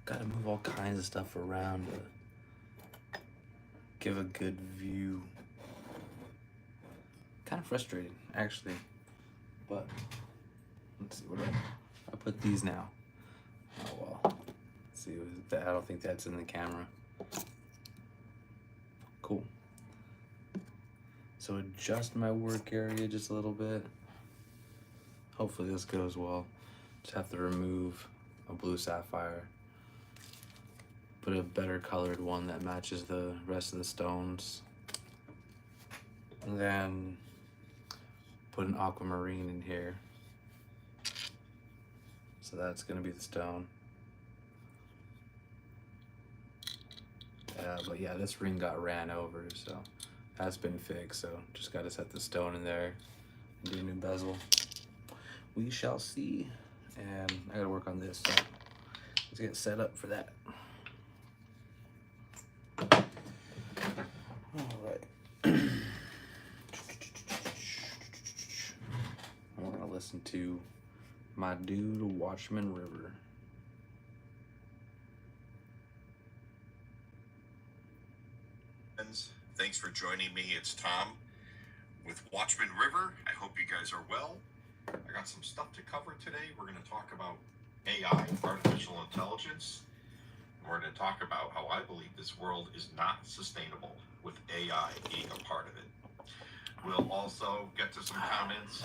Gotta move all kinds of stuff around to give a good view. Kind of frustrating, actually. But let's see what I put these now. Oh well. Let's see, I don't think that's in the camera. Cool. So adjust my work area just a little bit. Hopefully this goes well. Just have to remove a blue sapphire. Put a better colored one that matches the rest of the stones. And then put an aquamarine in here. So that's gonna be the stone. But yeah, this ring got ran over, so that's been fixed. So just gotta set the stone in there and do a new bezel. We shall see. And I gotta work on this, so let's get set up for that. All right. I'm gonna listen to my dude, Watchman River. Thanks for joining me. It's Tom with Watchman River. I hope you guys are well. I got some stuff to cover today. We're going to talk about AI, artificial intelligence. We're going to talk about how I believe this world is not sustainable with AI being a part of it. We'll also get to some comments,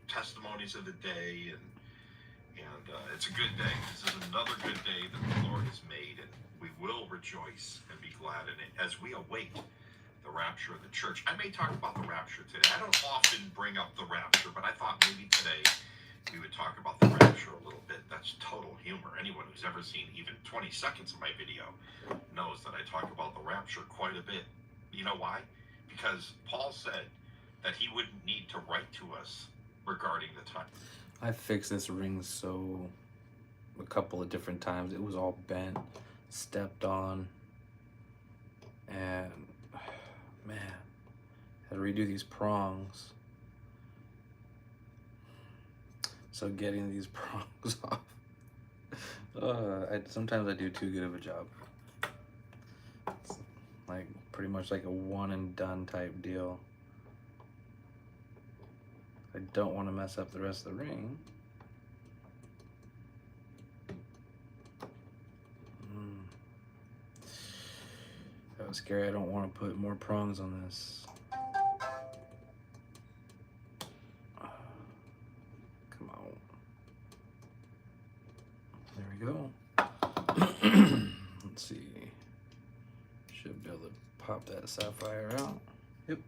testimonies of the day, and it's a good day. This is another good day that the Lord has made, and we will rejoice and be glad in it as we await the rapture of the church. I may talk about the rapture today. I don't often bring up the rapture, but I thought maybe today we would talk about the rapture a little bit. That's total humor. Anyone who's ever seen even 20 seconds of my video knows that I talk about the rapture quite a bit. You know why? Because Paul said that he wouldn't need to write to us regarding the time. I fixed this ring so a couple of different times. It was all bent, stepped on, and man, had to redo these prongs. So getting these prongs off, sometimes I do too good of a job. It's like pretty much like a one and done type deal. I don't want to mess up the rest of the ring. That was scary. I don't want to put more prongs on this. Come on. There we go. Let's see. Should be able to pop that sapphire out. Yep.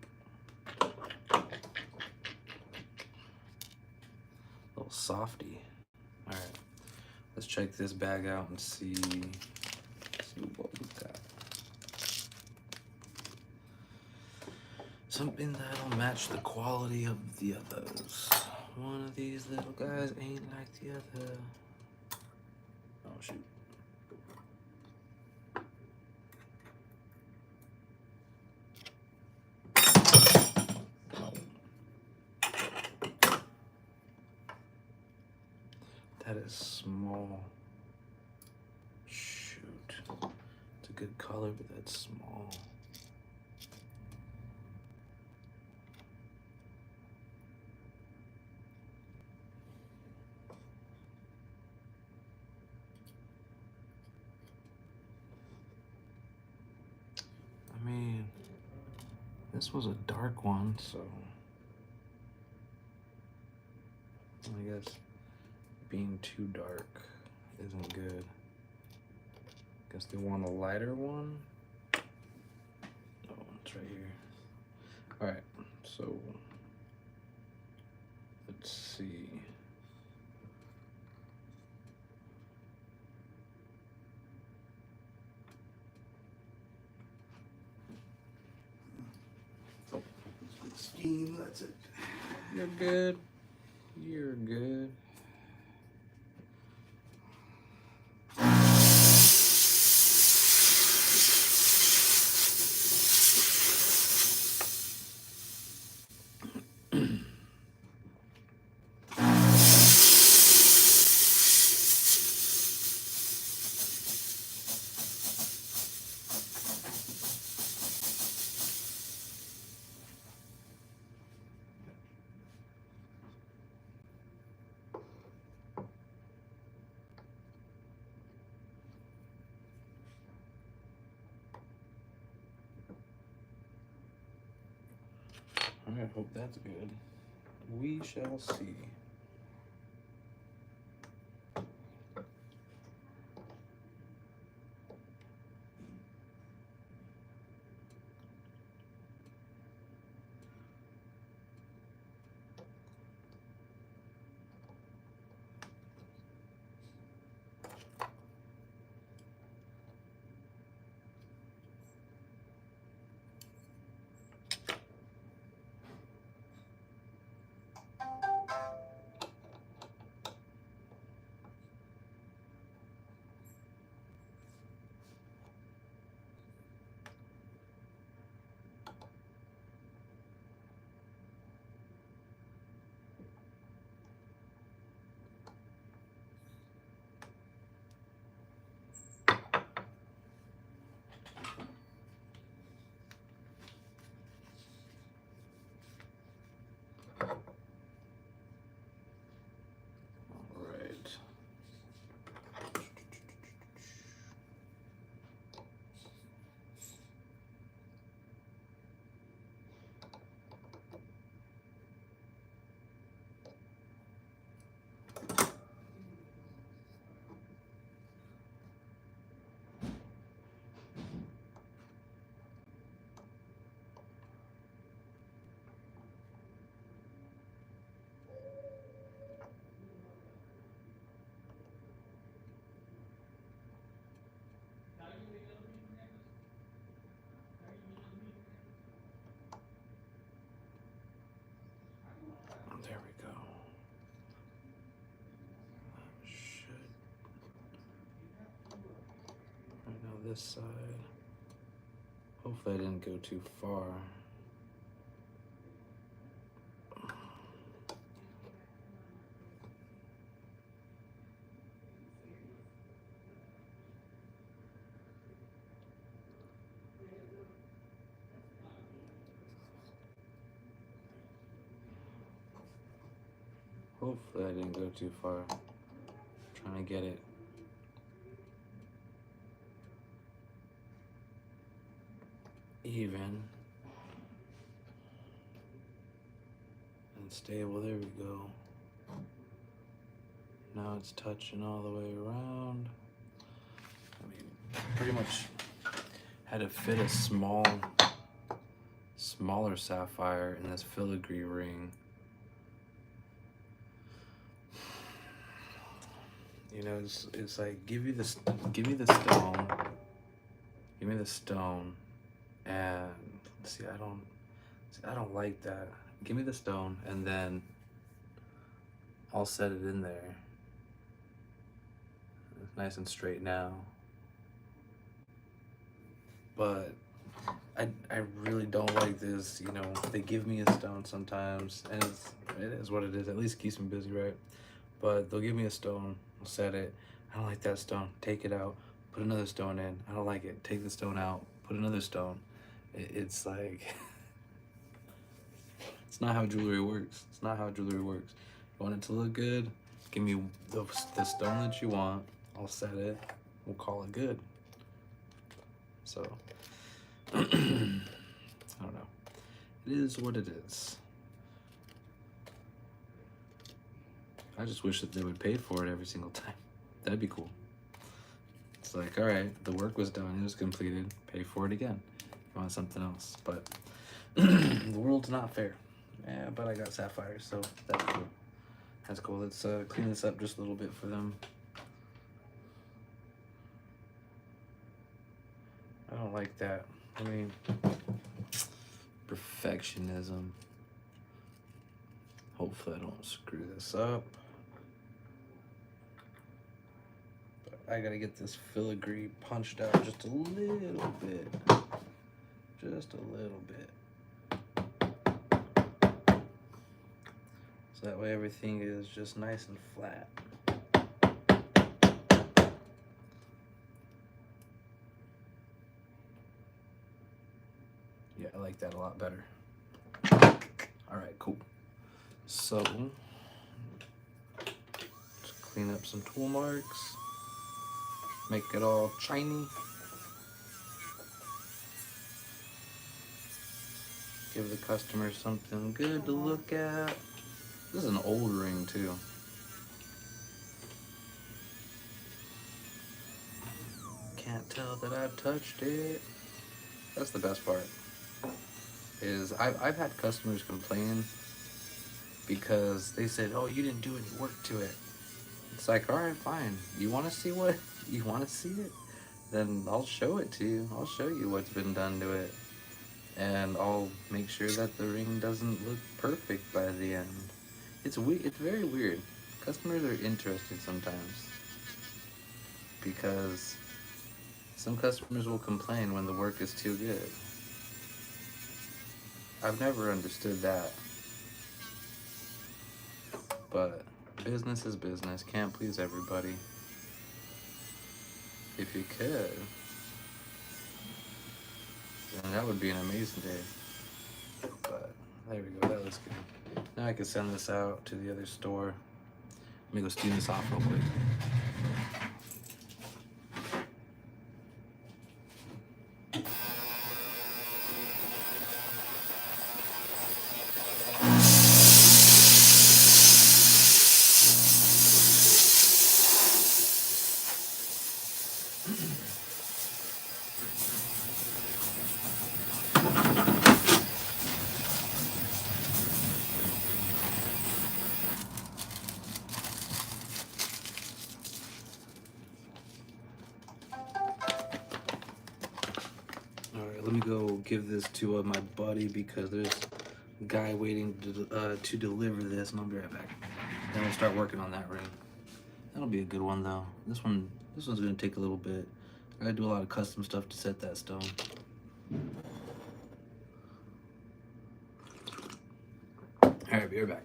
Little softy. All right. Let's check this bag out and see what we got. Something that'll match the quality of the others. One of these little guys ain't like the other. Oh shoot. That is small. Shoot. It's a good color, but that's small. I mean, this was a dark one, so I guess being too dark isn't good. Guess they want a lighter one. Oh, it's right here. All right, so let's see. Scheme, that's it. You're good. You're good. I hope that's good. We shall see. All right. There we go. Shit. Right now this side. Hopefully I didn't go too far. Hopefully I didn't go too far. Trying to get it even and stable. There we go. Now it's touching all the way around. I mean, pretty much had to fit a smaller sapphire in this filigree ring. You know, it's like give me the stone, and see, I don't like that. Give me the stone, and then I'll set it in there. It's nice and straight now. But I really don't like this. You know, they give me a stone sometimes, and it is what it is. At least keeps me busy, right? But they'll give me a stone, I'll set it. I don't like that stone. Take it out. Put another stone in. I don't like it. Take the stone out. Put another stone. It's like it's not how jewelry works. It's not how jewelry works. You want it to look good? Give me the stone that you want. I'll set it. We'll call it good. So I don't know. It is what it is. I just wish that they would pay for it every single time. That'd be cool. It's like, all right, the work was done, it was completed, pay for it again. You want something else, but the world's not fair. Yeah, but I got sapphires, so that's cool. That's cool. Let's clean this up just a little bit for them. I don't like that. I mean, perfectionism. Hopefully I don't screw this up. But I gotta get this filigree punched out just a little bit. Just a little bit. So that way everything is just nice and flat. Yeah, I like that a lot better. All right, cool. So, just clean up some tool marks, make it all shiny. Give the customer something good to look at. This is an old ring too. Can't tell that I've touched it. That's the best part. Is I've had customers complain because they said, "Oh, you didn't do any work to it." It's like, all right, fine. You want to see what? You want to see it? Then I'll show it to you. I'll show you what's been done to it. And I'll make sure that the ring doesn't look perfect by the end. It's very weird. Customers are interested sometimes. Because some customers will complain when the work is too good. I've never understood that. But business is business. Can't please everybody. If you could, then that would be an amazing day. But there we go. That looks good. Now I can send this out to the other store. Let me go steam this off real quick. Let me go give this to my buddy because there's a guy waiting to deliver this, and I'll be right back. Then we'll start working on that ring. That'll be a good one though. This one's gonna take a little bit. I gotta do a lot of custom stuff to set that stone. All right, be right back.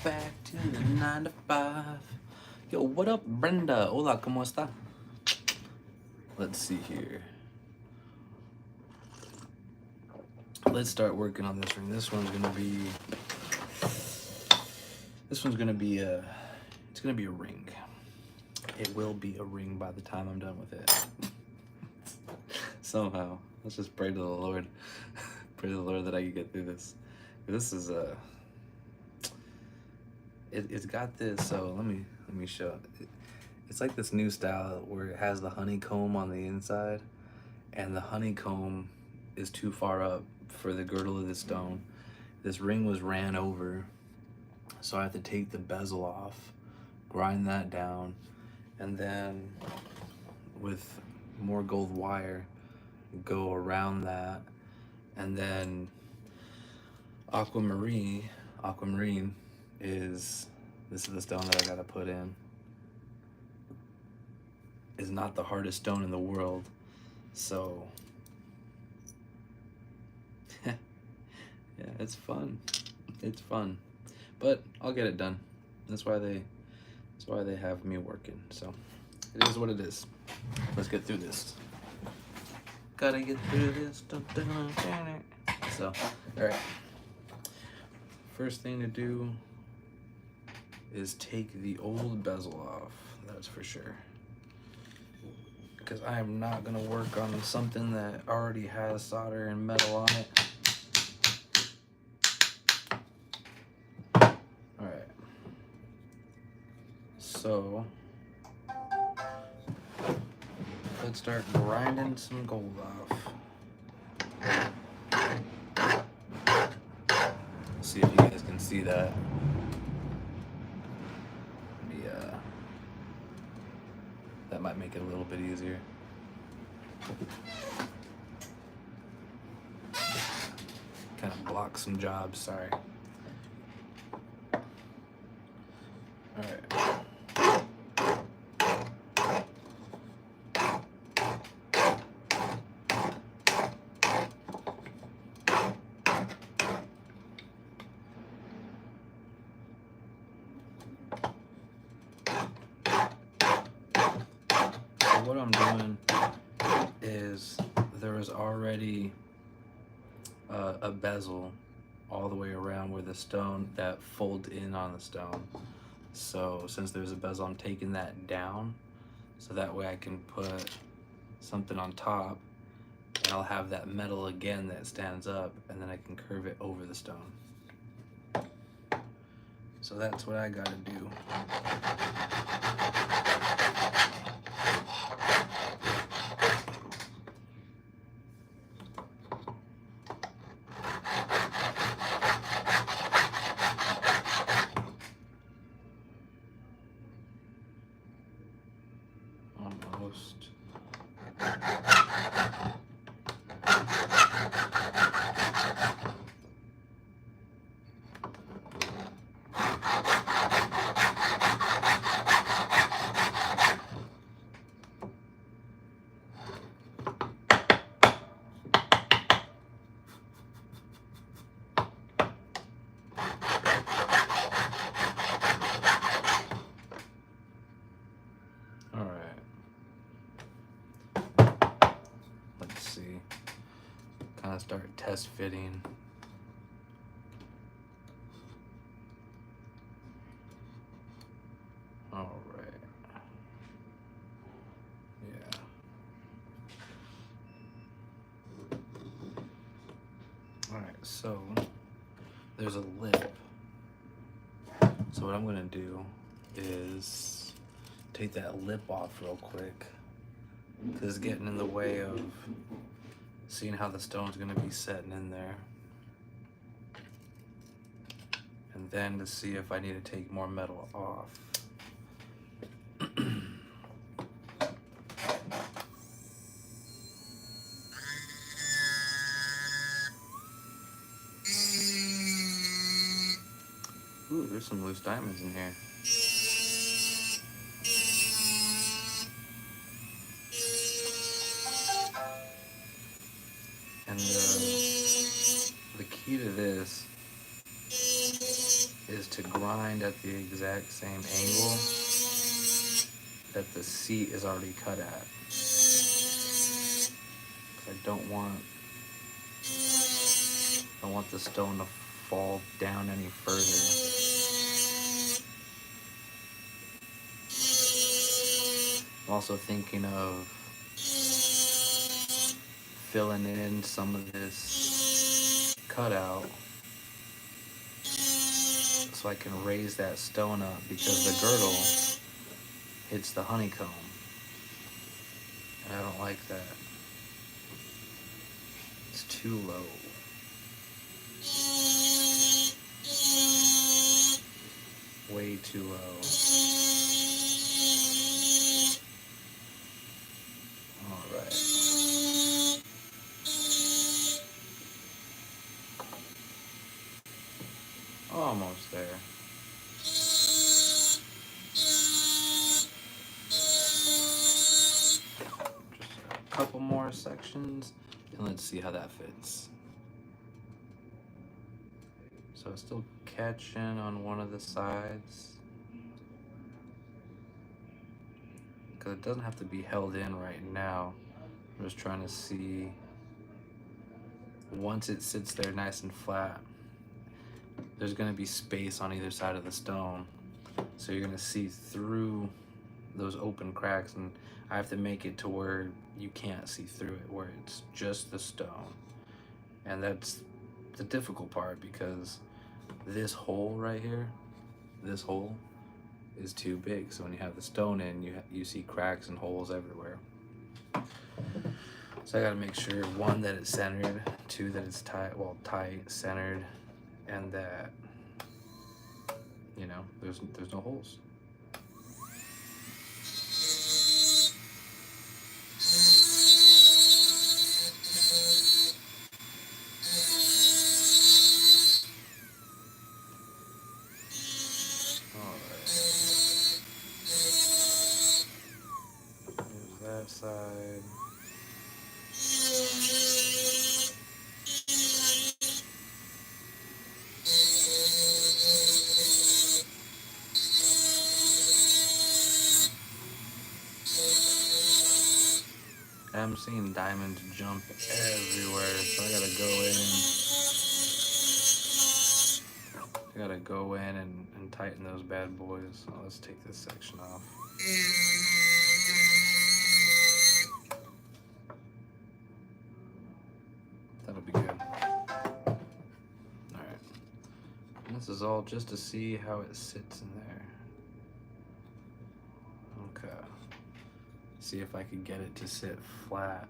Back to the 9 to 5. Yo, what up, Brenda? Hola, ¿cómo está? Let's see here. Let's start working on this ring. This one's gonna be it's gonna be a ring. It will be a ring by the time I'm done with it. Somehow. Let's just pray to the Lord. Pray to the Lord that I can get through this. This is it's got this, so let me show it. It's like this new style where it has the honeycomb on the inside, and the honeycomb is too far up for the girdle of the stone. This ring was ran over, so I have to take the bezel off, grind that down, and then with more gold wire go around that, and then aquamarine is, this is the stone that I gotta put in, is not the hardest stone in the world. So yeah, it's fun. It's fun. But I'll get it done. That's why they have me working. So it is what it is. Let's get through this. Gotta get through this. So, alright. First thing to do is take the old bezel off, that's for sure. Because I am not gonna work on something that already has solder and metal on it. Alright. So, let's start grinding some gold off. See if you guys can see that. Yeah, that might make it a little bit easier. Kind of block some jobs, sorry. Alright. What I'm doing is there is already a bezel all the way around where the stone that folds in on the stone. So since there's a bezel, I'm taking that down so that way I can put something on top and I'll have that metal again that stands up, and then I can curve it over the stone. So that's what I gotta do. Almost. Start test fitting. All right. Yeah. All right, so there's a lip. So what I'm gonna do is take that lip off real quick, because it's getting in the way of seeing how the stone's gonna be setting in there. And then to see if I need to take more metal off. Ooh, there's some loose diamonds in here. And the key to this is to grind at the exact same angle that the seat is already cut at. I don't want the stone to fall down any further. I'm also thinking of filling in some of this cutout so I can raise that stone up, because the girdle hits the honeycomb and I don't like that. It's too low. Way too low. Alright. Almost there. Just a couple more sections and let's see how that fits. So it's still catching on one of the sides, because it doesn't have to be held in right now. I'm just trying to see, once it sits there nice and flat, there's going to be space on either side of the stone, so you're going to see through those open cracks, and I have to make it to where you can't see through it, where it's just the stone. And that's the difficult part, because this hole right here, this hole is too big, so when you have the stone in, you see cracks and holes everywhere. So I gotta make sure, one, that it's centered, two, that it's tight, centered, and that, you know, there's no holes. seeing diamonds jump everywhere, so I gotta go in and tighten those bad boys. So let's take this section off. That'll be good. Alright. This is all just to see how it sits in there. Okay. See if I could get it to sit flat.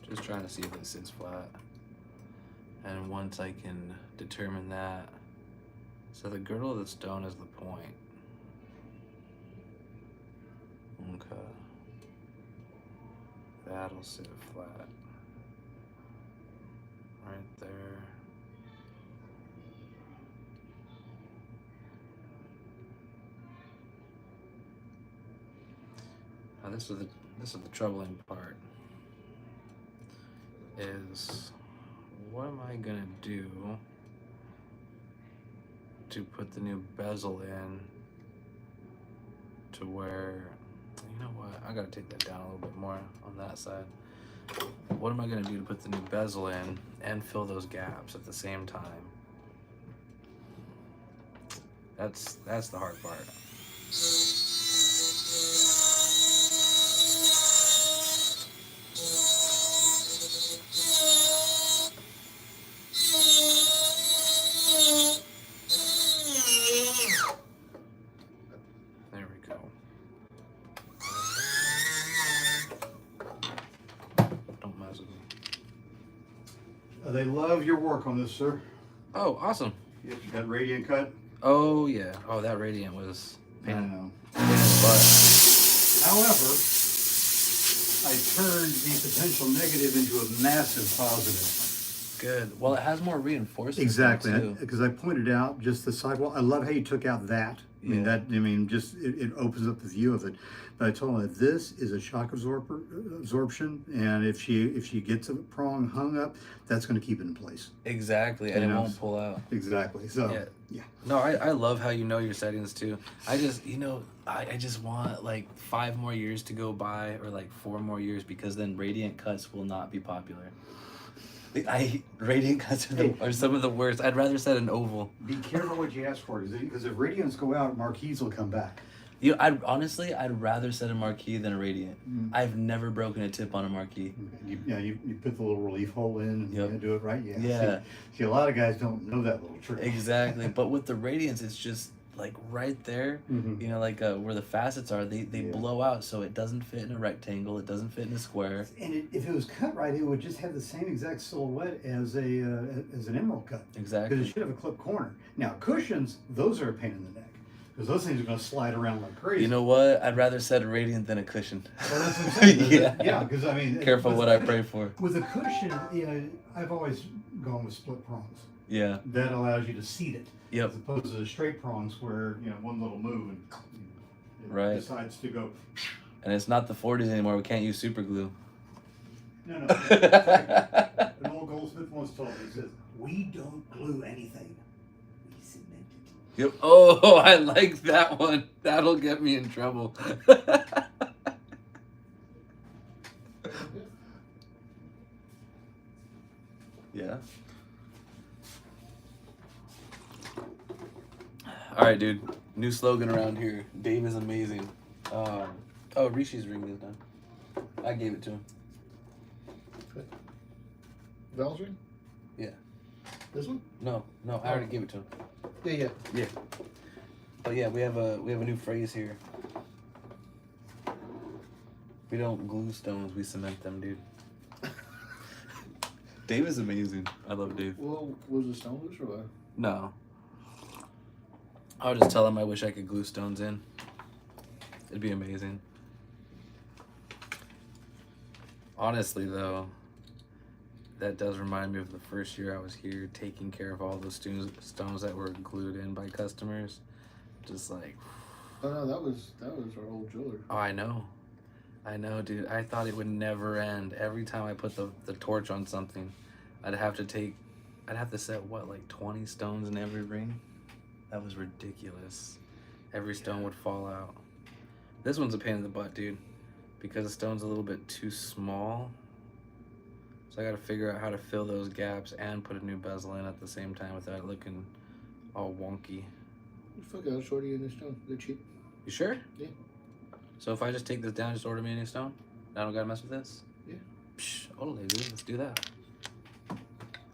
Just trying to see if it sits flat. And once I can determine that, so the girdle of the stone is the point. Okay. That'll sit flat. Right there. Now this is the troubling part. Is what am I gonna do to put the new bezel in to where, you know what, I gotta take that down a little bit more on that side. What am I gonna do to put the new bezel in and fill those gaps at the same time? That's the hard part. There we go. Don't mess with me. They love your work on this, sir. Oh, awesome. You got radiant cut? Oh yeah. Oh, that radiant was I pain know. in the butt. However, I turned the potential negative into a massive positive. Good. Well, it has more reinforcement. Exactly, too. because I pointed out just the sidewall. I love how you took out that. Yeah. Just it opens up the view of it. But I told him that this is a shock absorption, and if she gets a prong hung up, that's going to keep it in place. Exactly, and You it know? won't pull out. Exactly. So Yeah. yeah. No, I love how you know your settings too. I just, I just want like 5 more years to go by, or like 4 more years, because then radiant cuts will not be popular. Radiant cuts are some of the worst. I'd rather set an oval. Be careful what you ask for, because if radiants go out, marquees will come back. I'd rather set a marquee than a radiant. I've never broken a tip on a marquee. You put the little relief hole in and Yep. you do it right. Yeah. Yeah. See, a lot of guys don't know that little trick. Exactly, but with the radiants, it's just like right there. Mhm. You know, like where the facets are, they Yeah. blow out, so it doesn't fit in a rectangle. It doesn't fit in a square. And if it was cut right, it would just have the same exact silhouette as as an emerald cut. Exactly. Because it should have a clip corner. Now cushions, those are a pain in the neck, because those things are going to slide around like crazy. You know what? I'd rather set a radiant than a cushion. Well, that's what I'm saying. Yeah. Yeah, because I mean, Careful with- what I pray for. With a cushion, I've always gone with split prongs. Yeah. That allows you to seat it. Yep. As opposed to the straight prongs where, one little move and it Right. decides to go. And it's not the 40s anymore. We can't use super glue. No. An old goldsmith once told me, he says, "We don't glue anything. We cement it." Yep. Oh, I like that one. That'll get me in trouble. Yeah. All right, dude. New slogan around here. Dave is amazing. Rishi's ring is done. I gave it to him. Val's ring? Yeah. This one? No, I already gave it to him. Yeah. Yeah. But yeah, we have a new phrase here. We don't glue stones, we cement them, dude. Dave is amazing. I love Dave. Well, was the stone loose or what? No. I'll just tell him I wish I could glue stones in. It'd be amazing. Honestly, though, that does remind me of the first year I was here, taking care of all those stones that were glued in by customers. Just like, Oh no, that was our old jeweler. oh, I know, dude. I thought it would never end. Every time I put the torch on something, I'd have to set what, like 20 stones in every ring? That was ridiculous. every stone would fall out. This one's a pain in the butt, dude, because the stone's a little bit too small. So I gotta figure out how to fill those gaps and put a new bezel in at the same time without it looking all wonky. Fuck it, I'll shorty you a new stone. They're cheap. You sure? Yeah. So if I just take this down, just order me a new stone? I don't gotta mess with this? Yeah. Psh, totally, dude. Let's do that.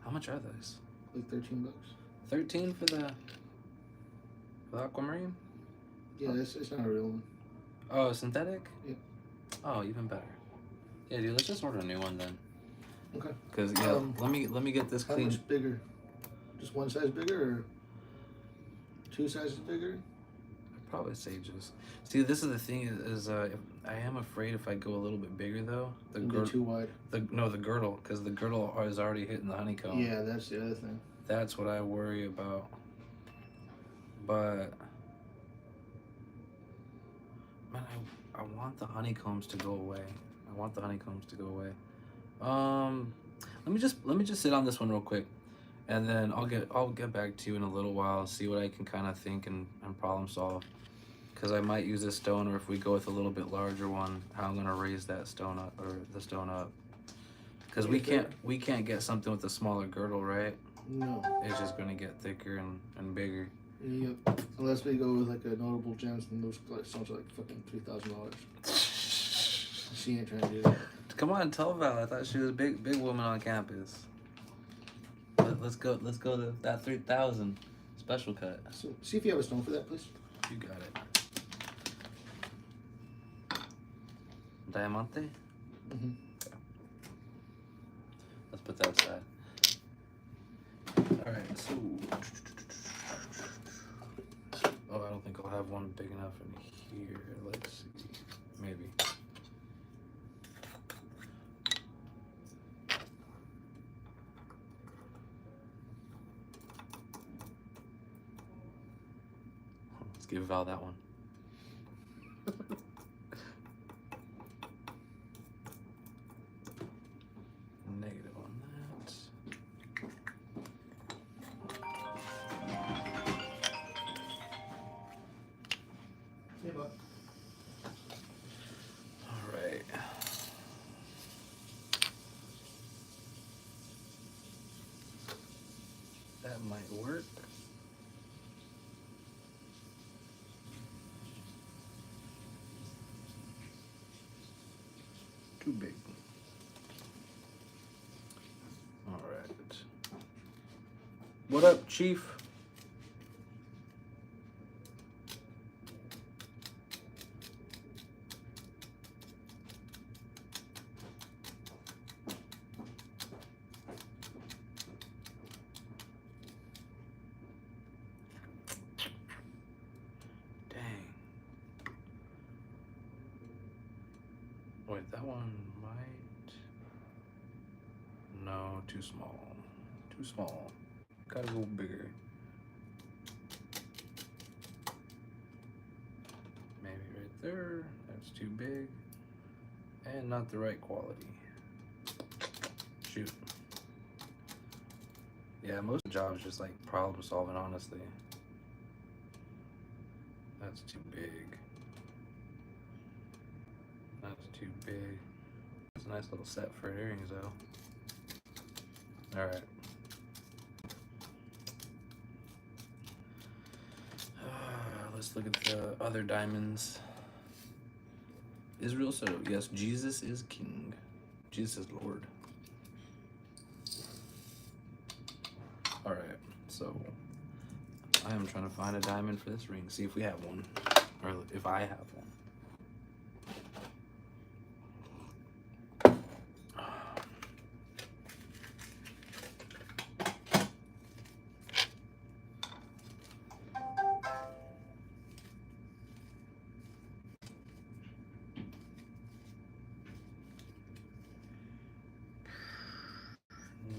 How much are those? Like $13. 13 for the aquamarine? Yeah, it's not a real one. Oh, synthetic? Yeah. Oh, even better. Yeah, dude. Let's just order a new one then. Okay. Cause yeah, let me get this How clean. much bigger? Just one size bigger or two sizes bigger? I'd probably say just. See, this is the thing is I am afraid if I go a little bit bigger though, the It'd be girdle. too wide. The girdle, because the girdle is already hitting the honeycomb. Yeah, that's the other thing. That's what I worry about. But man, I want the honeycombs to go away. Let me just sit on this one real quick, and then I'll get back to you in a little while. See what I can kind of think and problem solve. Because I might use this stone, or if we go with a little bit larger one, how I'm gonna raise that stone up or the stone up. Because we can't get something with a smaller girdle, right? No. It's just gonna get thicker and bigger. Yep. Unless we go with like a notable gems, and those stones are like fucking $3,000. She ain't trying to do that. Come on, tell Val. I thought she was a big woman on campus. Let's go to that 3,000 special cut. So, see if you have a stone for that, please. You got it. Diamante? Mm-hmm. Let's put that aside. Alright, so. Oh, I don't think I'll have one big enough in here. Let's see. Maybe. Let's give Val that one. Negative on that. Hey, bud. All right. That might work. Too big. All right. What up, Chief? Dang. Wait, that one might. No, too small. Too small. Gotta go bigger. Maybe right there. That's too big. And not the right quality. Shoot. Yeah, most jobs just like problem solving, honestly. That's too big. That's too big. It's a nice little set for earrings though. Alright. Let's look at the other diamonds. Israel, so yes, Jesus is king. Jesus is Lord. Alright, so I am trying to find a diamond for this ring. See if we have one. Or if I have one.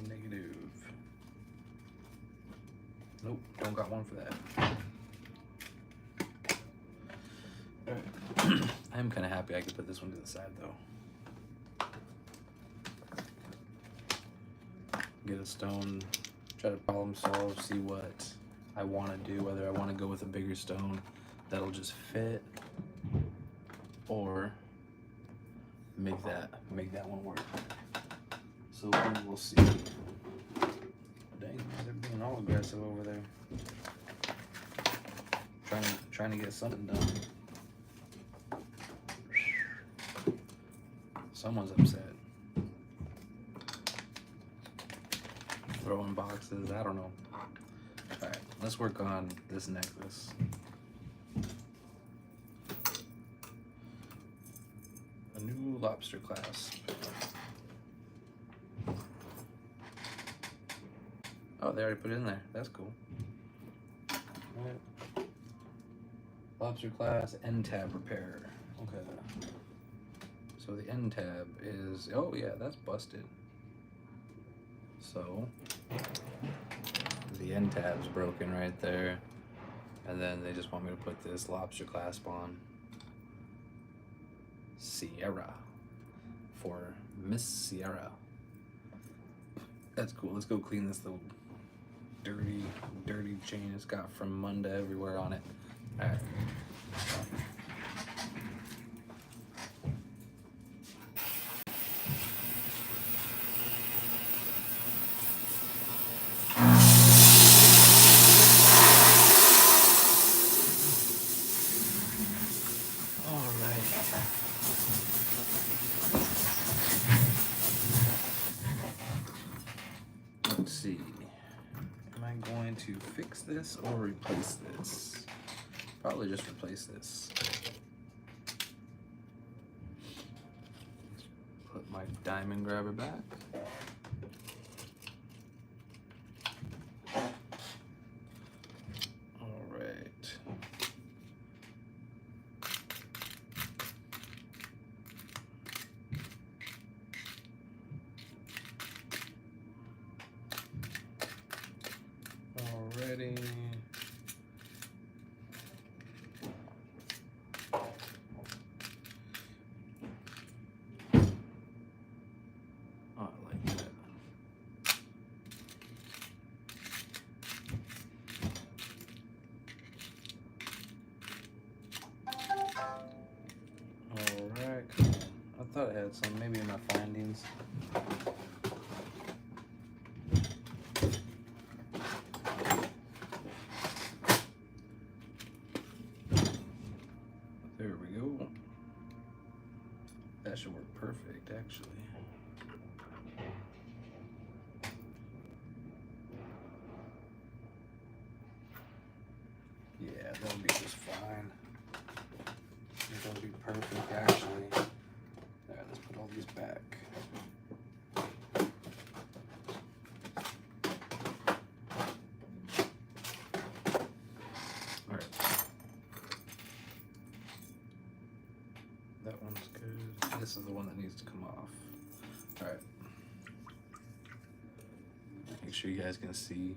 Negative. Nope, don't got one for that. Alright. I am kind of happy I could put this one to the side though. Get a stone, try to problem solve, see what I want to do, whether I want to go with a bigger stone that'll just fit, or make that one work. So we will see. Dang, they're being all aggressive over there. Trying to get something done. Someone's upset. Throwing boxes, I don't know. Alright, let's work on this necklace. A new lobster clasp. Oh, they already put it in there. That's cool. Alright. Lobster clasp end tab repair. Okay. So the end tab is, oh yeah, that's busted. So the end tab's broken right there. And then they just want me to put this lobster clasp on. Sierra. For Miss Sierra. That's cool. Let's go clean this little dirty chain it's got from Munda everywhere on it. Alright. Let's see. Am I going to fix this or replace this? Probably just replace this. Put my diamond grabber back. All right. Already. Oh, I like that. Alright, cool. I thought I had some, maybe in my findings. There we go. That should work perfect, actually. Yeah, that'll be just fine. That'll be perfect, actually. There, let's put all these back. Alright. That one's good. This is the one that needs to come off. Alright. Make sure you guys can see.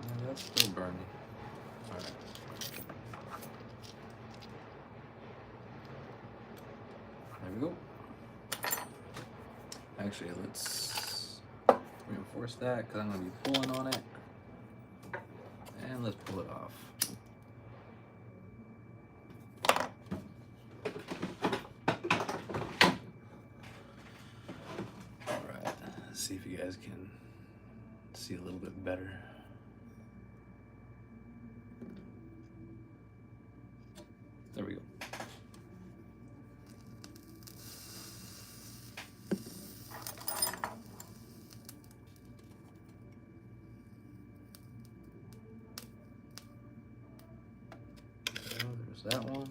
Yeah, that's still burning. Alright. There we go. Actually, let's reinforce that because I'm going to be pulling on it. And let's pull it off. Alright, let's see if you guys can see a little bit better. There we go. So there's that one.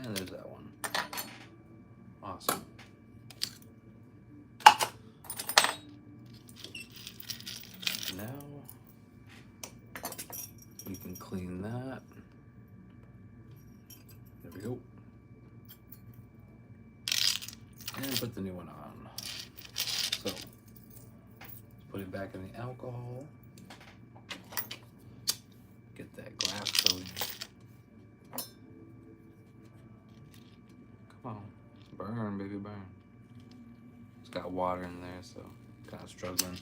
And there's that one. Awesome. Now we can clean that. There we go. And put the new one on. put it back in the alcohol. Get that glass coating. Come on, burn, baby, burn. It's got water in there, so kind of struggling.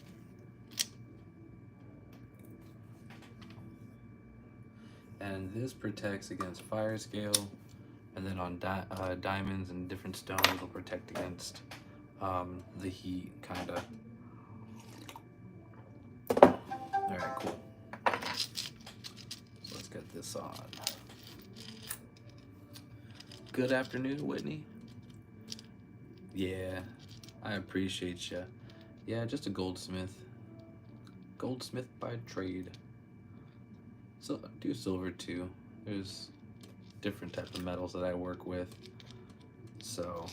And this protects against fire scale, and then on diamonds and different stones, it'll protect against the heat, kind of. All right, cool. So let's get this on. Good afternoon, Whitney. Yeah, I appreciate you. Yeah, just a goldsmith. Goldsmith by trade. So I do silver too. There's different types of metals that I work with. So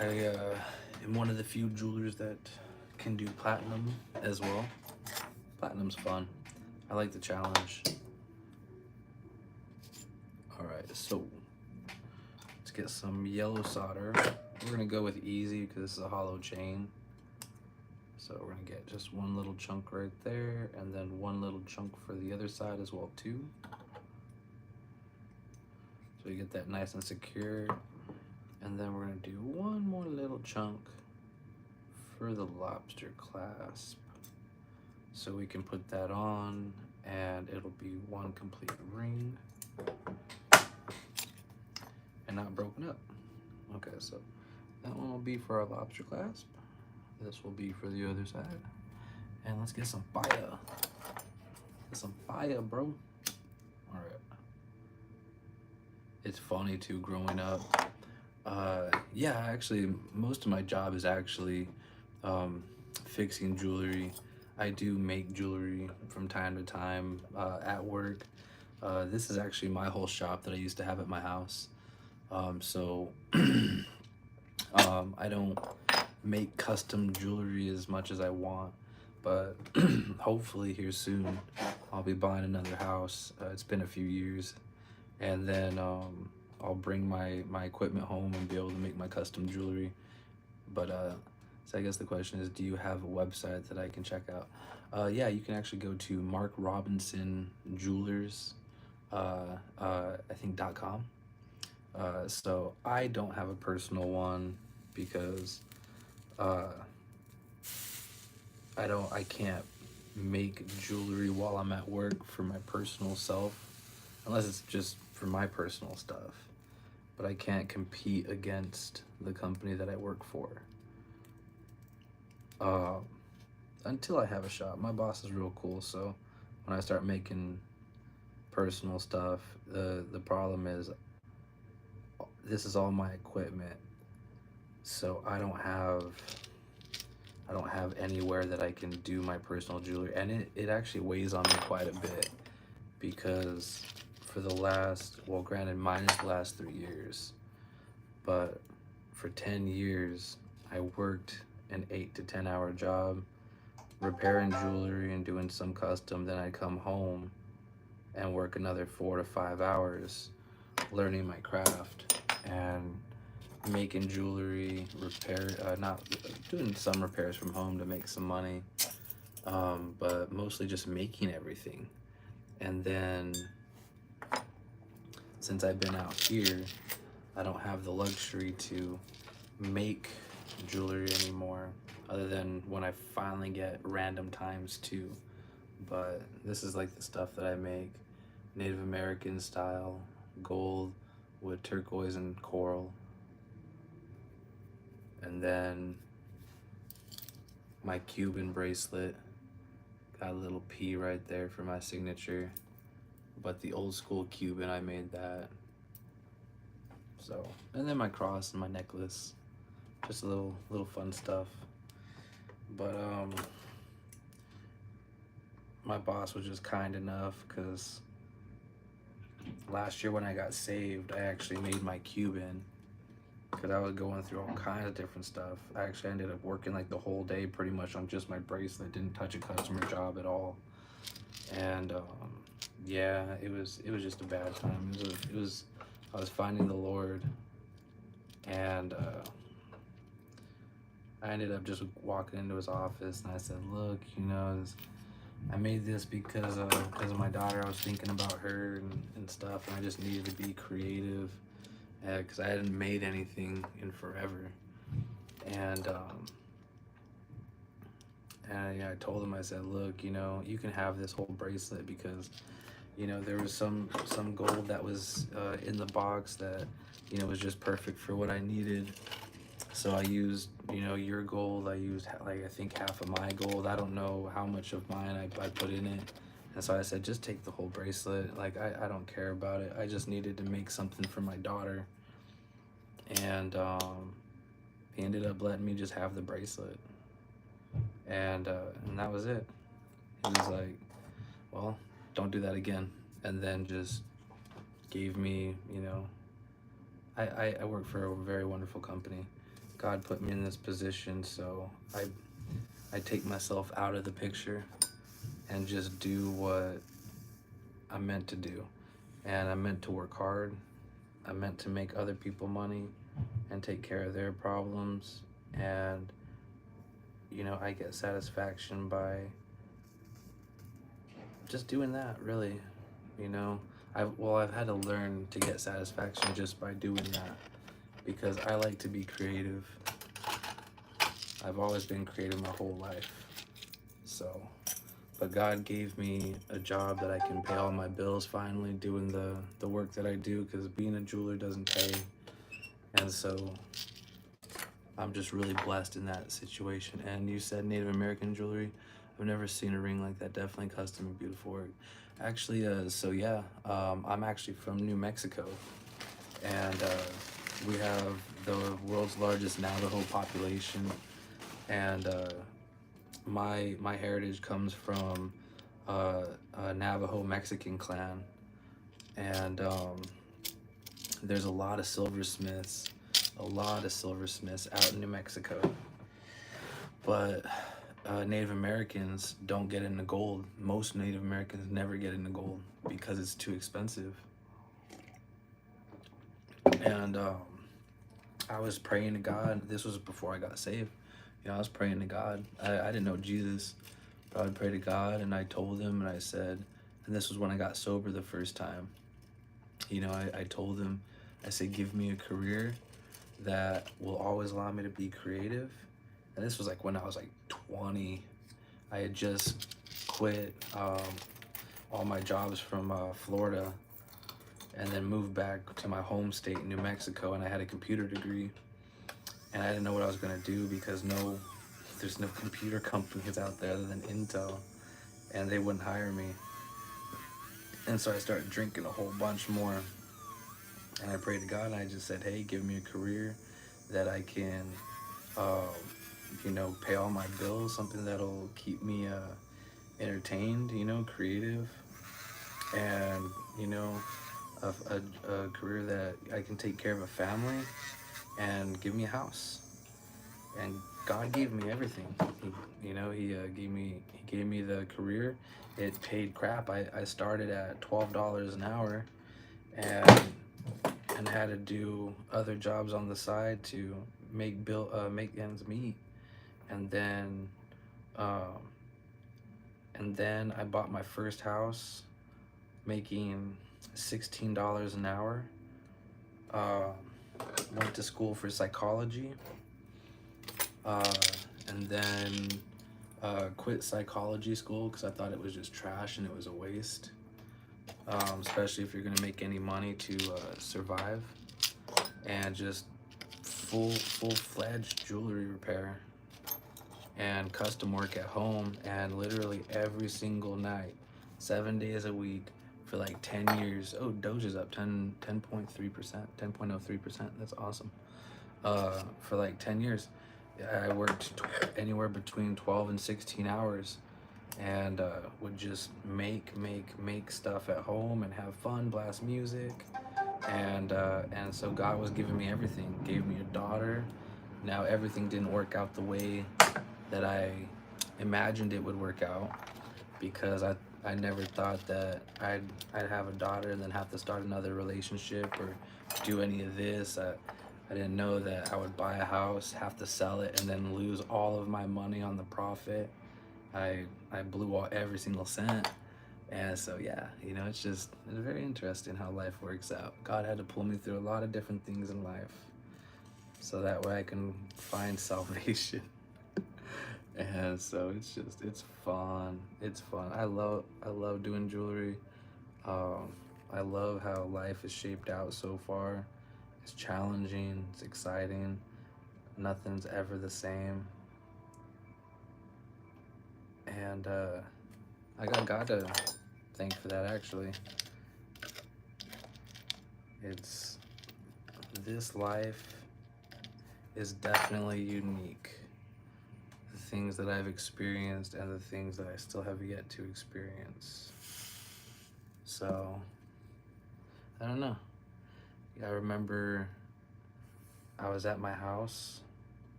I am one of the few jewelers that can do platinum as well. Platinum's fun. I like the challenge. Alright, so let's get some yellow solder. We're gonna go with easy because this is a hollow chain. So we're gonna get just one little chunk right there, and then one little chunk for the other side as well too. So you get that nice and secure. And then we're gonna do one more little chunk for the lobster clasp. So we can put that on and it'll be one complete ring and not broken up. Okay, so that one will be for our lobster clasp. This will be for the other side. And let's get some fire. Get some fire, bro. All right. It's funny too, growing up. Yeah, actually, most of my job is actually fixing jewelry. I do make jewelry from time to time at work. This is actually my whole shop that I used to have at my house. So I don't make custom jewelry as much as I want, but hopefully here soon I'll be buying another house. It's been a few years, and then I'll bring my equipment home and be able to make my custom jewelry. But so I guess the question is, do you have a website that I can check out? Yeah, you can actually go to Mark Robinson Jewelers, I think .com. So I don't have a personal one because I can't make jewelry while I'm at work for my personal self, unless it's just for my personal stuff. But I can't compete against the company that I work for. Until I have a shop. My boss is real cool, so when I start making personal stuff, the problem is this is all my equipment, so I don't have anywhere that I can do my personal jewelry, and it actually weighs on me quite a bit, because for the last, well, granted, minus the last 3 years, but for 10 years I worked an 8 to 10 hour job repairing jewelry and doing some custom. Then I'd come home and work another 4 to 5 hours learning my craft and making jewelry, not doing some repairs from home to make some money, but mostly just making everything. And then since I've been out here, I don't have the luxury to make jewelry anymore, other than when I finally get random times too. But this is like the stuff that I make, Native American style, gold with turquoise and coral. And then my Cuban bracelet, got a little P right there for my signature, but the old school Cuban, I made that. So, and then my cross and my necklace, just a little fun stuff. But my boss was just kind enough, because last year when I got saved, I actually made my Cuban, because I was going through all kinds of different stuff. I actually ended up working like the whole day pretty much on just my bracelet, didn't touch a customer job at all. And yeah, it was just a bad time. I was finding the Lord, and I ended up just walking into his office and I said, look, you know, I made this because of my daughter. I was thinking about her and stuff, and I just needed to be creative because I hadn't made anything in forever. And yeah, I told him, I said, look, you know, you can have this whole bracelet because, you know, there was some gold that was in the box that, you know, was just perfect for what I needed. So I used, you know, your gold. I used, like, I think half of my gold. I don't know how much of mine I put in it. And so I said, just take the whole bracelet. Like, I don't care about it. I just needed to make something for my daughter. And he ended up letting me just have the bracelet. And that was it. He was like, well, don't do that again. And then just gave me, you know, I work for a very wonderful company. God put me in this position, so I take myself out of the picture and just do what I'm meant to do. And I'm meant to work hard. I'm meant to make other people money and take care of their problems. And, you know, I get satisfaction by just doing that, really. You know, I've had to learn to get satisfaction just by doing that, because I like to be creative. I've always been creative my whole life. So, but God gave me a job that I can pay all my bills finally, doing the work that I do, because being a jeweler doesn't pay. And so I'm just really blessed in that situation. And you said Native American jewelry. I've never seen a ring like that. Definitely custom and beautiful work. Actually, so yeah, I'm actually from New Mexico, and we have the world's largest Navajo population, and my heritage comes from a Navajo Mexican clan, and there's a lot of silversmiths out in New Mexico, but Native Americans don't get into gold. Most Native Americans never get into gold because it's too expensive. And I was praying to God. This was before I got saved. You know, I was praying to God. I didn't know Jesus, but I would pray to God, and I told him, and I said, and this was when I got sober the first time. You know, I told him, I said, give me a career that will always allow me to be creative. And this was like when I was like 20. I had just quit all my jobs from Florida, and then moved back to my home state, New Mexico, and I had a computer degree. And I didn't know what I was gonna do because there's no computer companies out there other than Intel, and they wouldn't hire me. And so I started drinking a whole bunch more. And I prayed to God, and I just said, hey, give me a career that I can, you know, pay all my bills, something that'll keep me entertained, you know, creative, and, you know, a career that I can take care of a family and give me a house. And God gave me everything. He gave me the career. It paid crap. I started at $12 an hour, and had to do other jobs on the side to make ends meet. And then I bought my first house, making $16 an hour. Went to school for psychology, and then quit psychology school because I thought it was just trash and it was a waste, especially if you're gonna make any money to survive. And just full-fledged jewelry repair and custom work at home, and literally every single night, 7 days a week for like 10 years. Oh, Doge is up 10.3%, 10.03%. That's awesome. For like 10 years, I worked anywhere between 12 and 16 hours, and would just make stuff at home and have fun, blast music. And so God was giving me everything. Gave me a daughter. Now everything didn't work out the way that I imagined it would work out, because I never thought that I'd have a daughter and then have to start another relationship or do any of this. I didn't know that I would buy a house, have to sell it, and then lose all of my money on the profit. I blew all every single cent. And so yeah, you know, it's very interesting how life works out. God had to pull me through a lot of different things in life so that way I can find salvation. And so it's fun. It's fun. I love doing jewelry. I love how life is shaped out so far. It's challenging, it's exciting. Nothing's ever the same. And I got God to thank for that, actually. This life is definitely unique. The things that I've experienced and the things that I still have yet to experience. So, I don't know. I remember I was at my house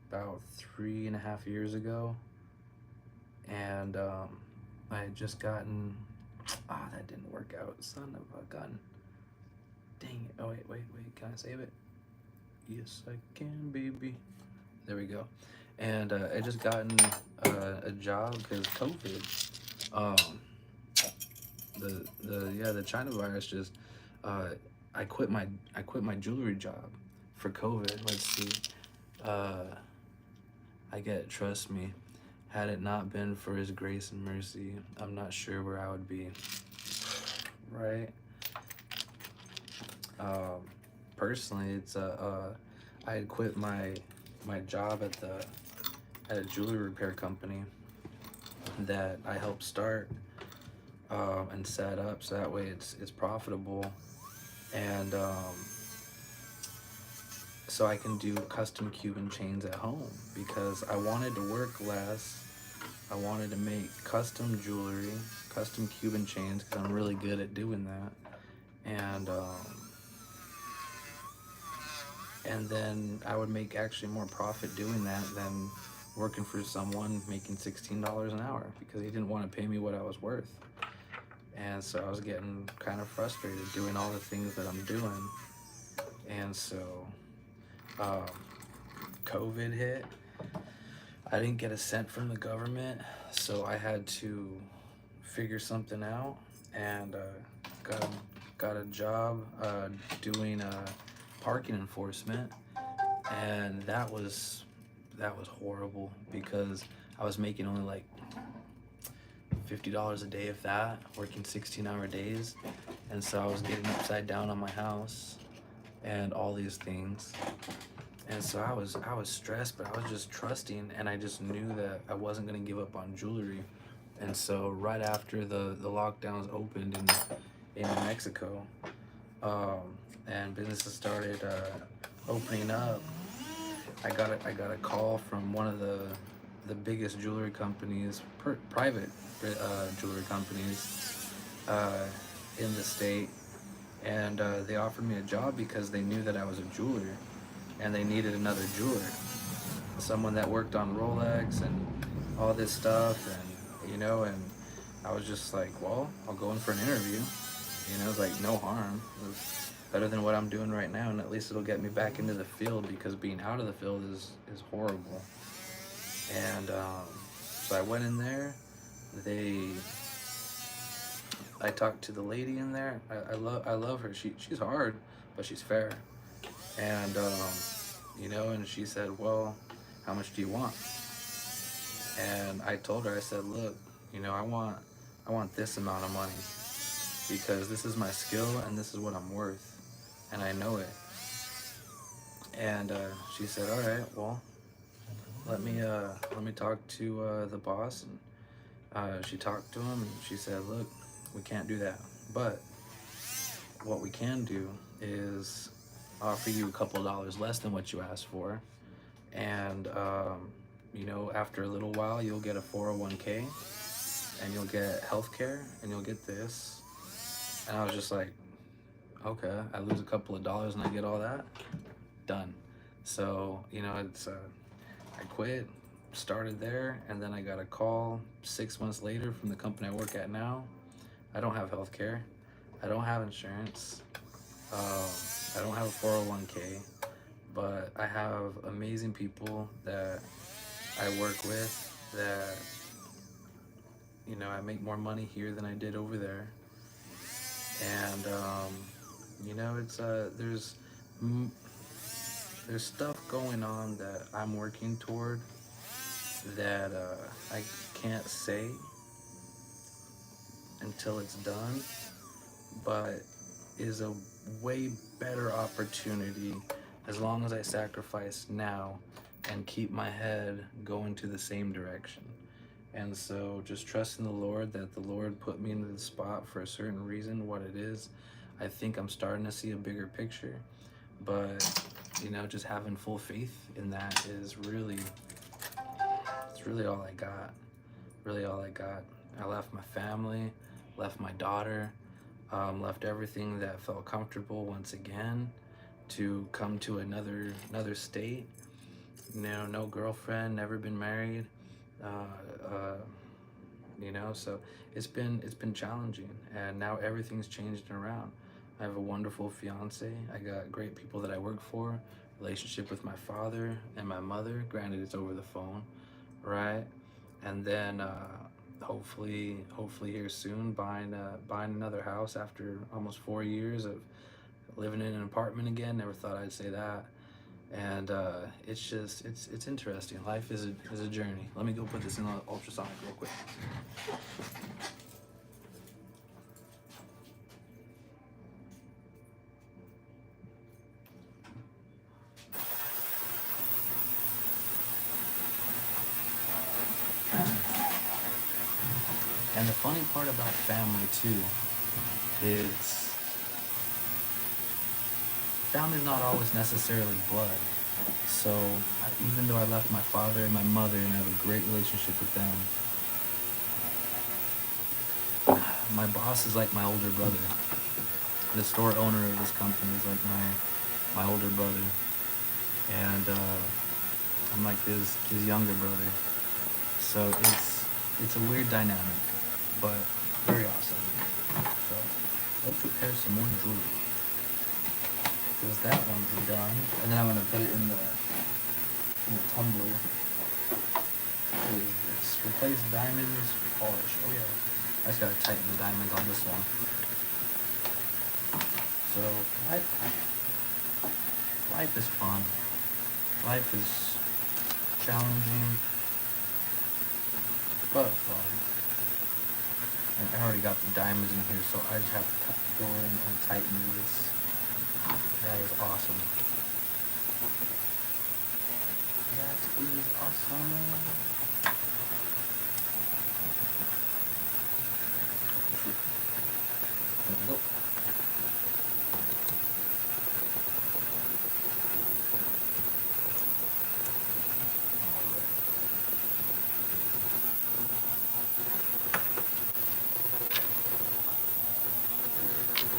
about 3.5 years ago, and I had just gotten, that didn't work out, son of a gun. Dang it. Oh, wait, can I save it? Yes, I can, baby. There we go. And I just gotten a job because COVID. The China virus just, I quit my jewelry job for COVID. Let's see. Trust me, had it not been for his grace and mercy, I'm not sure where I would be. Right? Personally, it's I had quit my job at a jewelry repair company that I helped start and set up, so that way it's profitable, and so I can do custom Cuban chains at home because I wanted to work less. I wanted to make custom jewelry, custom Cuban chains, because I'm really good at doing that, and then I would make actually more profit doing that than working for someone making $16 an hour, because he didn't want to pay me what I was worth. And so I was getting kind of frustrated doing all the things that I'm doing. And so COVID hit. I didn't get a cent from the government, so I had to figure something out, and got a job doing parking enforcement, and that was horrible because I was making only like $50 a day, if that, working 16-hour days, and so I was getting upside down on my house and all these things, and so I was stressed, but I was just trusting, and I just knew that I wasn't gonna give up on jewelry. And so right after the lockdowns opened in Mexico, and businesses started opening up, I got a call from one of the biggest jewelry companies, private jewelry companies in the state, and they offered me a job because they knew that I was a jeweler, and they needed another jeweler, someone that worked on Rolex and all this stuff, and and I was just like, well, I'll go in for an interview. It was like no harm. It was better than what I'm doing right now, and at least it'll get me back into the field, because being out of the field is horrible. And so I went in there. I talked to the lady in there. I love her. She's hard, but she's fair. And and she said, well, how much do you want? And I told her, I said, look, I want this amount of money, because this is my skill and this is what I'm worth, and I know it. And she said, all right, well, let me talk to the boss. And she talked to him, and she said, look, we can't do that, but what we can do is offer you a couple dollars less than what you asked for, and after a little while you'll get a 401k, and you'll get healthcare, and you'll get this. And I was just like, okay, I lose a couple of dollars and I get all that? Done. So, I quit, started there, and then I got a call 6 months later from the company I work at now. I don't have healthcare. I don't have insurance. I don't have a 401k. but I have amazing people that I work with that, you know, I make more money here than I did over there. And, you know, it's, there's stuff going on that I'm working toward that I can't say until it's done, but is a way better opportunity as long as I sacrifice now and keep my head going to the same direction. And so just trusting the Lord that the Lord put me into the spot for a certain reason, what it is. I think I'm starting to see a bigger picture, but you know, just having full faith in that is really, it's really all I got. Really all I got. I left my family, left my daughter, left everything that felt comfortable once again to come to another state. You know, no girlfriend, never been married. You know, so it's been challenging, and now everything's changed around. I have a wonderful fiance. I got great people that I work for. Relationship with my father and my mother. Granted, it's over the phone, right? And then hopefully here soon, buying another house after almost 4 years of living in an apartment again. Never thought I'd say that. And it's just it's interesting. Life is a journey. Let me go put this in ultrasonic real quick. And the funny part about family too is family's not always necessarily blood. So even though I left my father and my mother and I have a great relationship with them, my boss is like my older brother. The store owner of this company is like my older brother, and I'm like his younger brother. So it's a weird dynamic, but very awesome. So let's prepare some more jewelry. Because that one's done. And then I'm gonna put it in the tumbler. What is this? Replace diamonds, polish. Oh yeah. I just gotta tighten the diamonds on this one. So life is fun. Life is challenging, but fun. And I already got the diamonds in here, so I just have to go in and tighten this. That is awesome. That is awesome. There we go.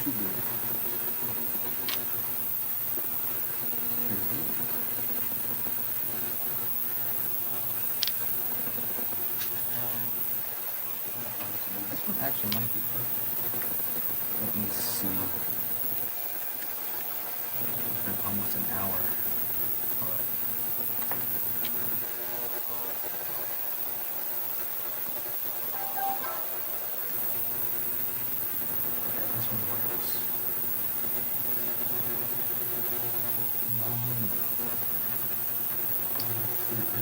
Too good. This one actually might be perfect. Let me see. It's been almost an hour. Alright. Okay, this one works. Here we go.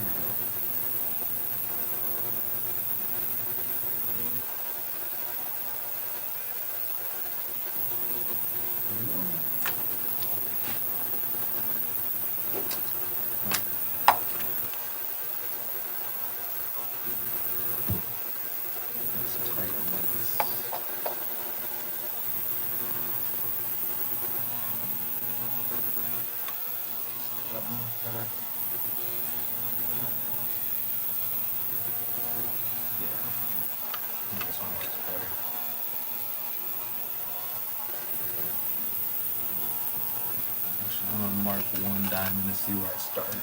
I'm gonna mark one diamond to see where I start.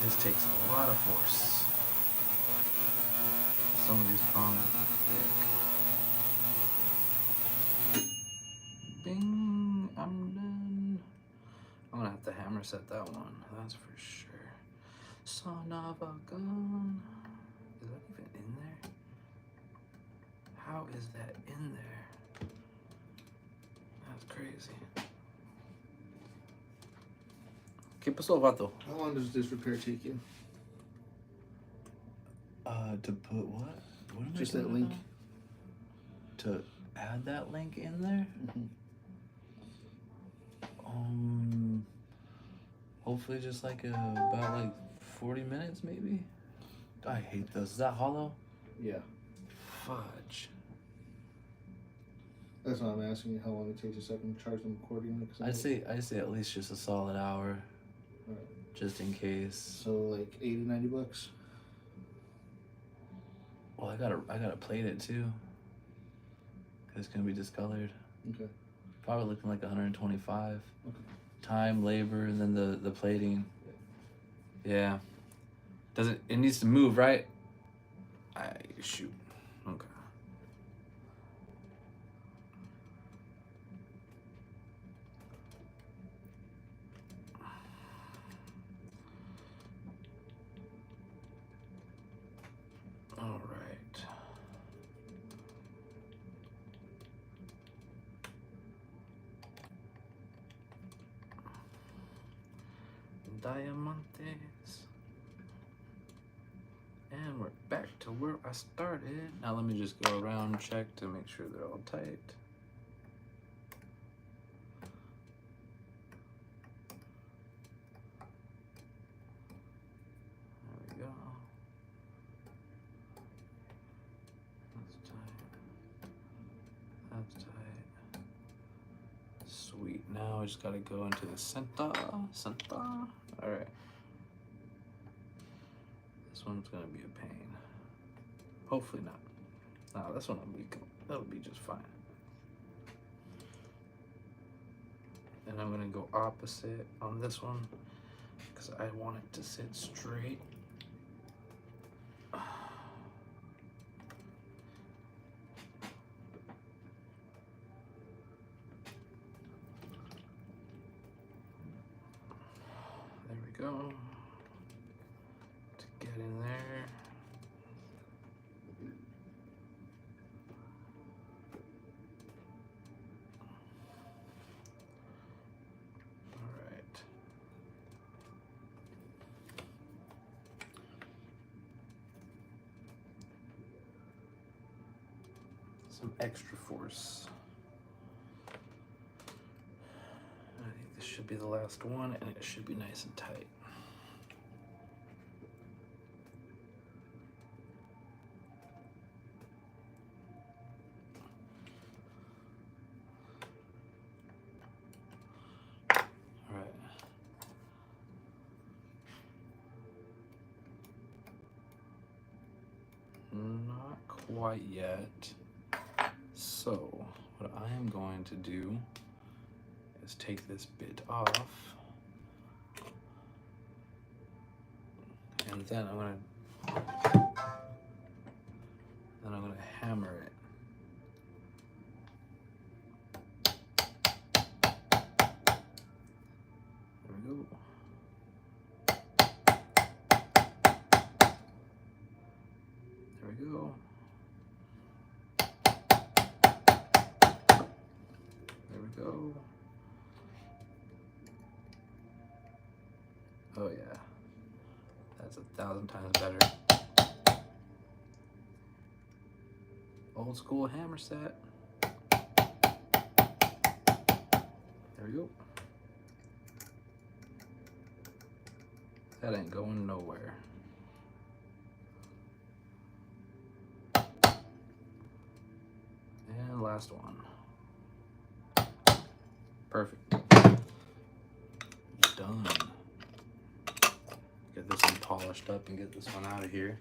This takes a lot of force. Some of these prongs are thick. Bing! I'm done. I'm gonna have to hammer set that one, that's for sure. Son of a gun. Is that even in there? How is that in there? That's crazy. ¿Qué pasó, vato? How long does this repair take you? To put what? What am Just I that doing link. now? To add that link in there? Hopefully just like about like 40 minutes maybe. I hate those. Is that hollow? Yeah. Fudge. That's why I'm asking you how long it takes you so I can charge them accordingly. I'd say at least just a solid hour. Alright. Just in case. So like 80, 90 bucks. Well, I gotta plate it too. 'Cause it's gonna be discolored. Okay. Probably looking like 125. Okay. Time, labor, and then the plating. Yeah. It needs to move, right? Shoot. Okay. All right. Diamantes. And we're back to where I started. Now let me just go around, check to make sure they're all tight. There we go. That's tight. That's tight. Sweet. Now I just gotta go into the center. Alright. This one's gonna be a pain. Hopefully not. No, this one that'll be just fine. And I'm gonna go opposite on this one because I want it to sit straight. There we go. To get in there. All right. Some extra force. I think this should be the last one, and it should be nice and tight. All right. Not quite yet. So, what I am going to do is take this bit off, and then I'm gonna hammer it. There we go. There we go. There we go. Oh yeah. That's 1,000 times better. Old school hammer set. There we go. That ain't going nowhere. And last one. Perfect. Done. Get this one polished up and get this one out of here.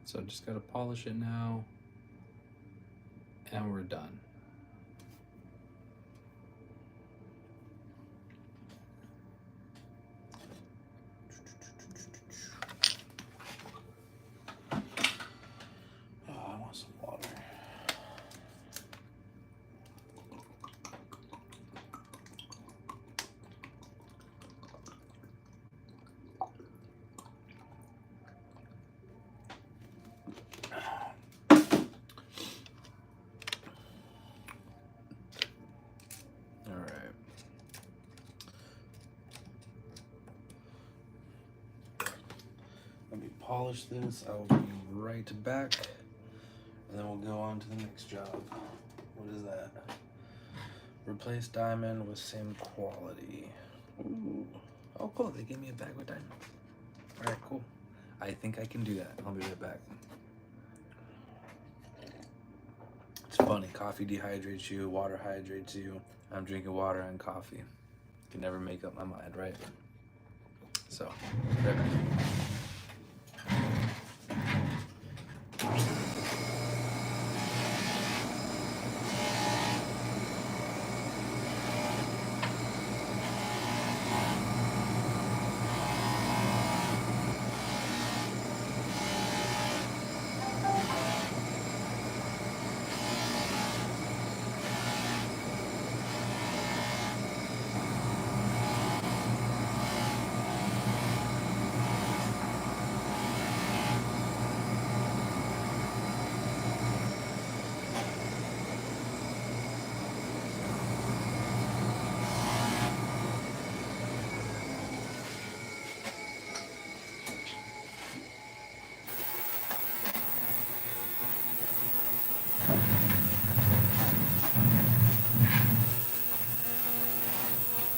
So just gotta polish it now, and we're done. Oh, I want some water. All right. Let me polish this. I will be right back, and then we'll go on to the next job. What is that? Replace diamond with same quality. Ooh. Oh, cool. They gave me a bag with diamond. All right, cool. I think I can do that. I'll be right back. It's funny. Coffee dehydrates you. Water hydrates you. I'm drinking water and coffee. Can never make up my mind, right? So, right back.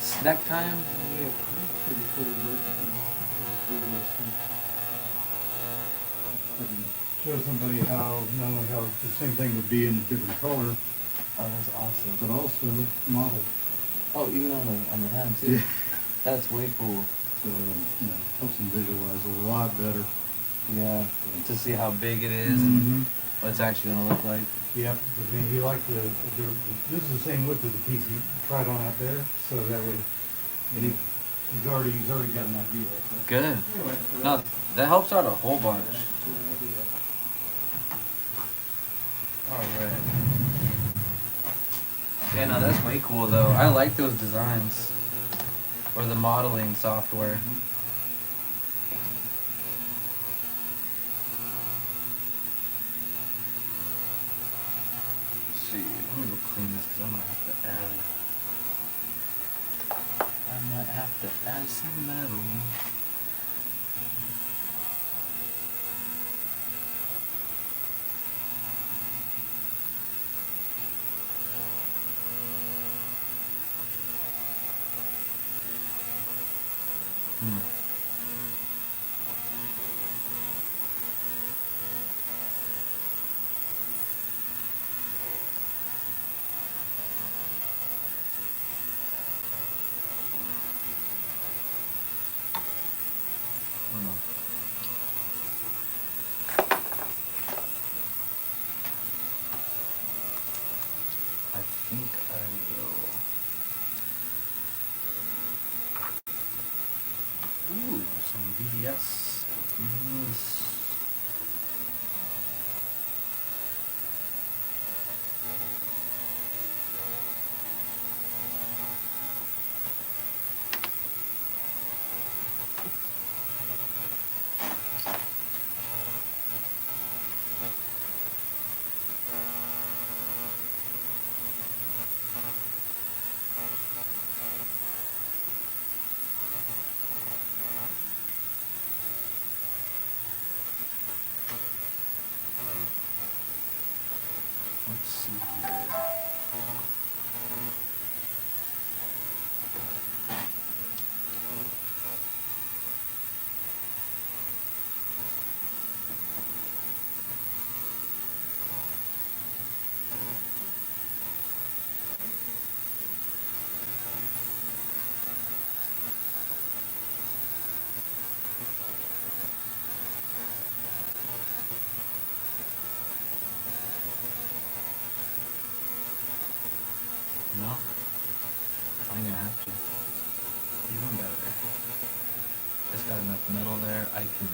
Snack time. Yeah, pretty cool work. I can show somebody how, not only how the same thing would be in a different color, Oh, that's awesome. but also model. Oh, even on the hand too. Yeah. That's way cool. So, helps them visualize a lot better. Yeah. To see how big it is and Mm-hmm. what it's actually gonna look like. Yep, I mean, he liked this is the same width as the piece he tried on out there, so that way, he's already got an idea. So. Good. Anyway, so No, that helps out a whole bunch. All right. Yeah, no, that's way cool though. I like those designs or the modeling software. Let's see, let me go clean this because I might have to add some metal. I don't know. I think I will. Ooh, some VVS. No? I ain't gonna have to. Even better. It's got enough metal there. I can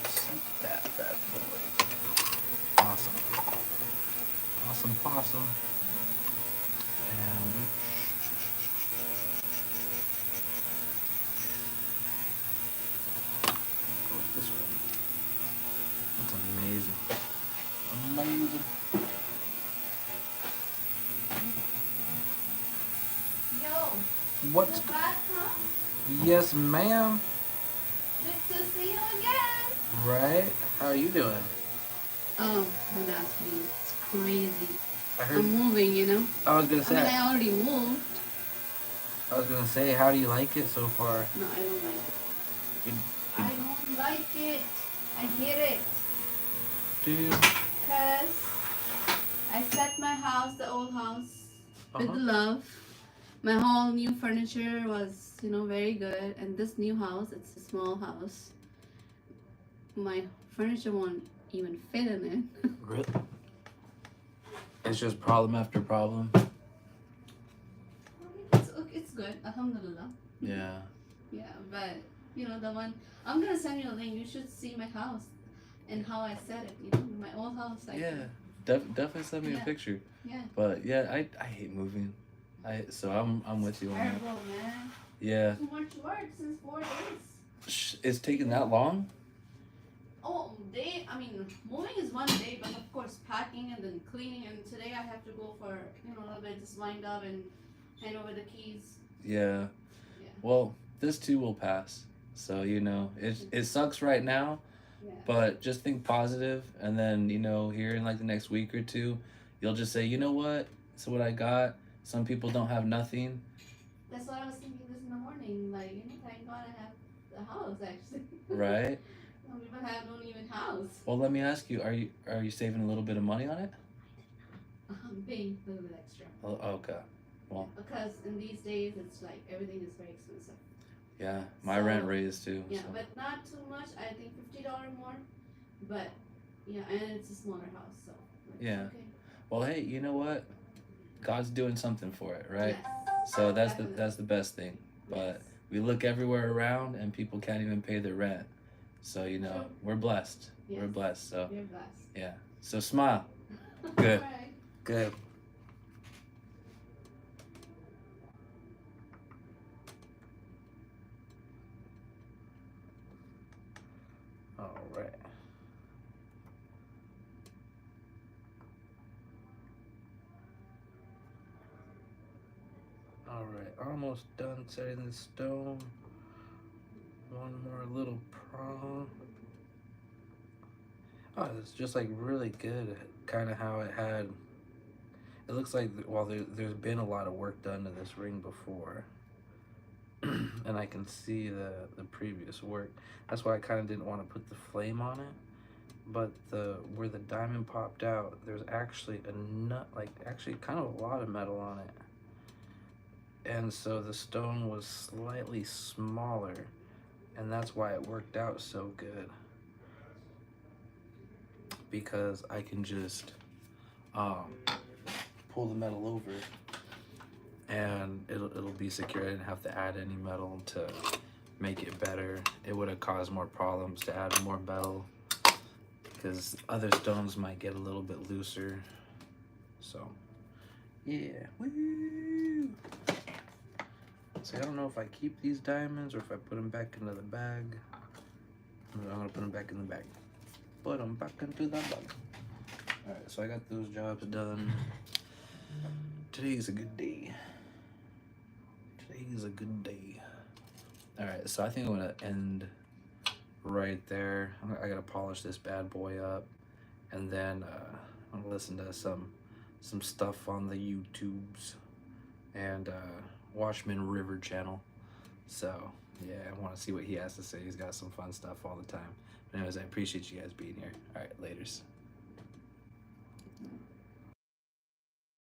set that bad boy. Awesome. Awesome possum. And we go with this one. That's amazing. Amazing. Yo, What? you back, huh? Yes, ma'am. Good to see you again. Right? How are you doing? Oh, don't ask me. It's crazy. I heard. I'm moving, you know. I was gonna I mean, say. I already moved. How do you like it so far? No, I don't like it. You, I don't like it. I hate it. do. Cause I set my house, the old house, with Uh-huh. love. My whole new furniture was, you know, very good. And this new house, it's a small house. My furniture won't even fit in it. Really? It's just problem after problem. It's good, alhamdulillah. Yeah. Yeah, but you know the one I'm gonna send you a link. You should see my house and how I set it. You know, my old house. Like, Yeah. Definitely send me a Yeah. picture. Yeah. But yeah, I hate moving. I'm with you on that. Terrible, man. Yeah. Too much work since 4 days. It's taking that long? Oh, moving is one day, but of course packing and then cleaning. And today I have to go for a little bit, just wind up and hand over the keys. Yeah. Yeah. Well, this too will pass. So, it sucks right now, Yeah. but just think positive, and then, here in like the next week or two, you'll just say, you know what? So what I got, some people don't have nothing. That's what I was thinking this in the morning. Like, thank God I have the house actually. Right? Some people don't even house. Well, let me ask you, are you saving a little bit of money on it? I'm paying a little bit extra. Oh, okay. Because in these days, it's like everything is very expensive. Yeah, my So, rent raised too. Yeah, so. but not too much. I think $50 more. But yeah, and it's a smaller house, so it's Yeah. okay. Well, hey, you know what? God's doing something for it, right? Yes. So that's Definitely. the best thing. But Yes. we look everywhere around and people can't even pay their rent. So True. we're blessed. We're Yes. blessed. So You're blessed. yeah. So smile. Good. Alright. Good. All right. All right. Almost done setting the stone. One more little prong. Oh, it's just like really good. Kind of how it had. It looks like there's been a lot of work done to this ring before, and I can see the previous work. That's why I kind of didn't want to put the flame on it. But where the diamond popped out, there's actually actually kind of a lot of metal on it, and so the stone was slightly smaller, and that's why it worked out so good. Because I can just pull the metal over and it'll be secure. I didn't have to add any metal to make it better. It would have caused more problems to add more metal because other stones might get a little bit looser. So yeah. Woo! So I don't know if I keep these diamonds or if I put them back into the bag. I'm gonna put them back in the bag. Put them back into the bag. Alright, so I got those jobs done. Today is a good day. Today is a good day. Alright, so I think I'm gonna end right there. I gotta polish this bad boy up, and then I'm gonna listen to some stuff on the YouTubes and Watchman River channel. So yeah, I want to see what he has to say. He's got some fun stuff all the time. But anyways, I appreciate you guys being here. All right, laters.